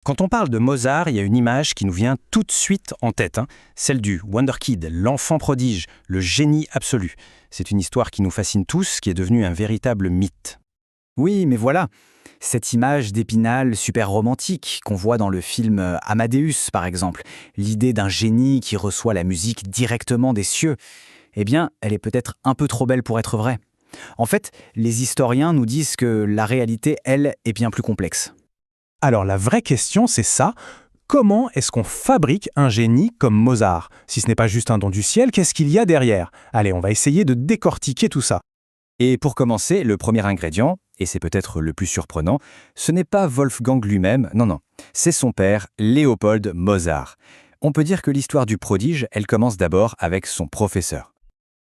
Quand on parle de Mozart, il y a une image qui nous vient tout de suite en tête, celle du Wonder Kid, l'enfant prodige, le génie absolu. C'est une histoire qui nous fascine tous, qui est devenue un véritable mythe. Oui, mais voilà, cette image d'Épinal super romantique qu'on voit dans le film Amadeus, par exemple, l'idée d'un génie qui reçoit la musique directement des cieux, eh bien, elle est peut-être un peu trop belle pour être vraie. En fait, les historiens nous disent que la réalité, elle, est bien plus complexe. Alors la vraie question, c'est ça. Comment est-ce qu'on fabrique un génie comme Mozart? Si ce n'est pas juste un don du ciel, qu'est-ce qu'il y a derrière? Allez, on va essayer de décortiquer tout ça. Et pour commencer, le premier ingrédient, et c'est peut-être le plus surprenant, ce n'est pas Wolfgang lui-même, non, c'est son père, Léopold Mozart. On peut dire que l'histoire du prodige, elle commence d'abord avec son professeur.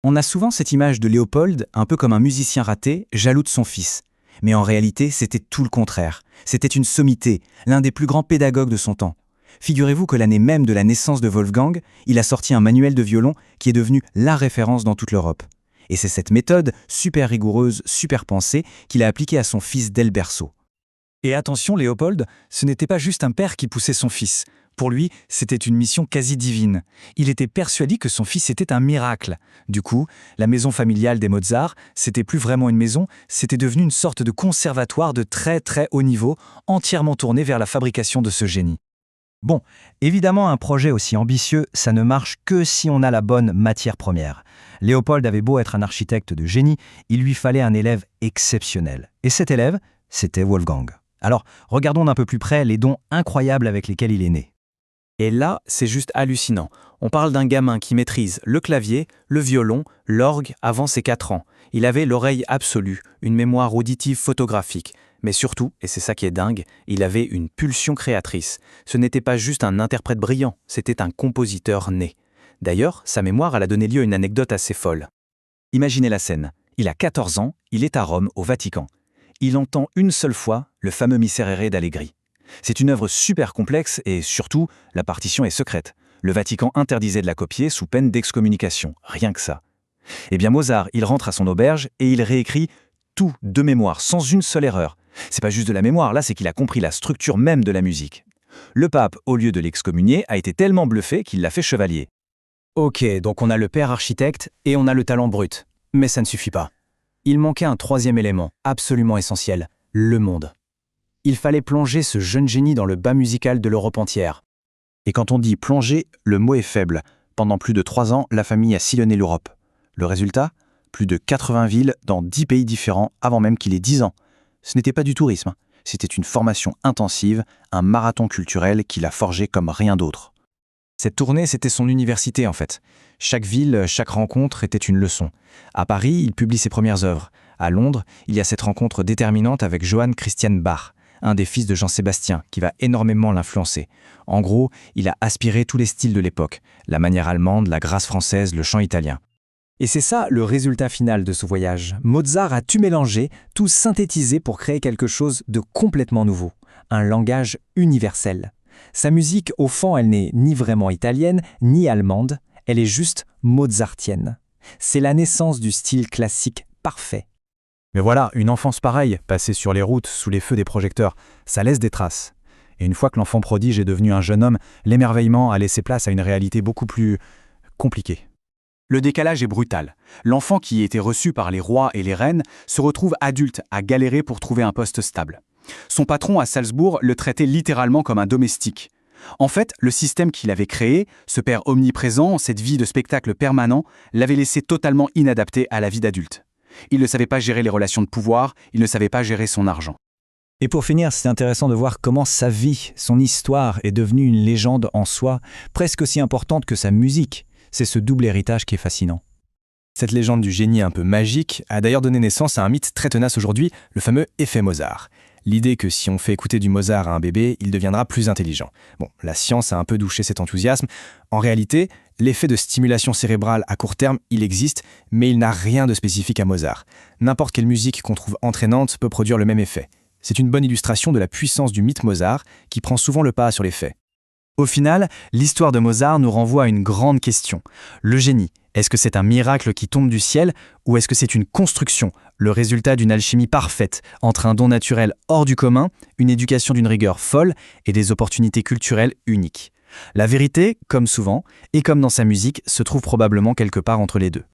On a souvent cette image de Léopold, un peu comme un musicien raté, jaloux de son fils. Mais en réalité, c'était tout le contraire. C'était une sommité, l'un des plus grands pédagogues de son temps. Figurez-vous que l'année même de la naissance de Wolfgang, il a sorti un manuel de violon qui est devenu la référence dans toute l'Europe. Et c'est cette méthode, super rigoureuse, super pensée, qu'il a appliquée à son fils dès le berceau. Et attention, Léopold, ce n'était pas juste un père qui poussait son fils. Pour lui, c'était une mission quasi divine. Il était persuadé que son fils était un miracle. Du coup, la maison familiale des Mozart, c'était plus vraiment une maison, c'était devenu une sorte de conservatoire de très très haut niveau, entièrement tourné vers la fabrication de ce génie. Bon, évidemment, un projet aussi ambitieux, ça ne marche que si on a la bonne matière première. Léopold avait beau être un architecte de génie, il lui fallait un élève exceptionnel. Et cet élève, c'était Wolfgang. Alors, regardons d'un peu plus près les dons incroyables avec lesquels il est né. Et là, c'est juste hallucinant. On parle d'un gamin qui maîtrise le clavier, le violon, l'orgue avant ses 4 ans. Il avait l'oreille absolue, une mémoire auditive photographique. Mais surtout, et c'est ça qui est dingue, il avait une pulsion créatrice. Ce n'était pas juste un interprète brillant, c'était un compositeur né. D'ailleurs, sa mémoire a donné lieu à une anecdote assez folle. Imaginez la scène. Il a 14 ans, il est à Rome, au Vatican. Il entend une seule fois le fameux Miserere d'Allegri. C'est une œuvre super complexe et surtout, la partition est secrète. Le Vatican interdisait de la copier sous peine d'excommunication, rien que ça. Eh bien Mozart, il rentre à son auberge et il réécrit tout de mémoire, sans une seule erreur. C'est pas juste de la mémoire, là c'est qu'il a compris la structure même de la musique. Le pape, au lieu de l'excommunier, a été tellement bluffé qu'il l'a fait chevalier. Ok, donc on a le père architecte et on a le talent brut. Mais ça ne suffit pas. Il manquait un troisième élément, absolument essentiel, le monde. Il fallait plonger ce jeune génie dans le bas musical de l'Europe entière. Et quand on dit plonger, le mot est faible. Pendant plus de 3 ans, la famille a sillonné l'Europe. Le résultat ? Plus de 80 villes dans 10 pays différents avant même qu'il ait 10 ans. Ce n'était pas du tourisme, c'était une formation intensive, un marathon culturel qu'il a forgé comme rien d'autre. Cette tournée, c'était son université en fait. Chaque ville, chaque rencontre était une leçon. À Paris, il publie ses premières œuvres. À Londres, il y a cette rencontre déterminante avec Johann Christian Bach, un des fils de Jean-Sébastien, qui va énormément l'influencer. En gros, il a aspiré tous les styles de l'époque, la manière allemande, la grâce française, le chant italien. Et c'est ça le résultat final de ce voyage. Mozart a tout mélangé, tout synthétisé pour créer quelque chose de complètement nouveau, un langage universel. Sa musique, au fond, elle n'est ni vraiment italienne, ni allemande, elle est juste mozartienne. C'est la naissance du style classique parfait. Mais voilà, une enfance pareille, passée sur les routes, sous les feux des projecteurs, ça laisse des traces. Et une fois que l'enfant prodige est devenu un jeune homme, l'émerveillement a laissé place à une réalité beaucoup plus compliquée. Le décalage est brutal. L'enfant qui était reçu par les rois et les reines se retrouve adulte à galérer pour trouver un poste stable. Son patron à Salzbourg le traitait littéralement comme un domestique. En fait, le système qu'il avait créé, ce père omniprésent, cette vie de spectacle permanent, l'avait laissé totalement inadapté à la vie d'adulte. Il ne savait pas gérer les relations de pouvoir, il ne savait pas gérer son argent. Et pour finir, c'est intéressant de voir comment sa vie, son histoire est devenue une légende en soi, presque aussi importante que sa musique. C'est ce double héritage qui est fascinant. Cette légende du génie un peu magique a d'ailleurs donné naissance à un mythe très tenace aujourd'hui, le fameux effet Mozart. L'idée que si on fait écouter du Mozart à un bébé, il deviendra plus intelligent. Bon, la science a un peu douché cet enthousiasme. En réalité, l'effet de stimulation cérébrale à court terme, il existe, mais il n'a rien de spécifique à Mozart. N'importe quelle musique qu'on trouve entraînante peut produire le même effet. C'est une bonne illustration de la puissance du mythe Mozart, qui prend souvent le pas sur les faits. Au final, l'histoire de Mozart nous renvoie à une grande question. Le génie, Est-ce que c'est un miracle qui tombe du ciel ou est-ce que c'est une construction, le résultat d'une alchimie parfaite entre un don naturel hors du commun, une éducation d'une rigueur folle et des opportunités culturelles uniques? La vérité, comme souvent, et comme dans sa musique, se trouve probablement quelque part entre les deux.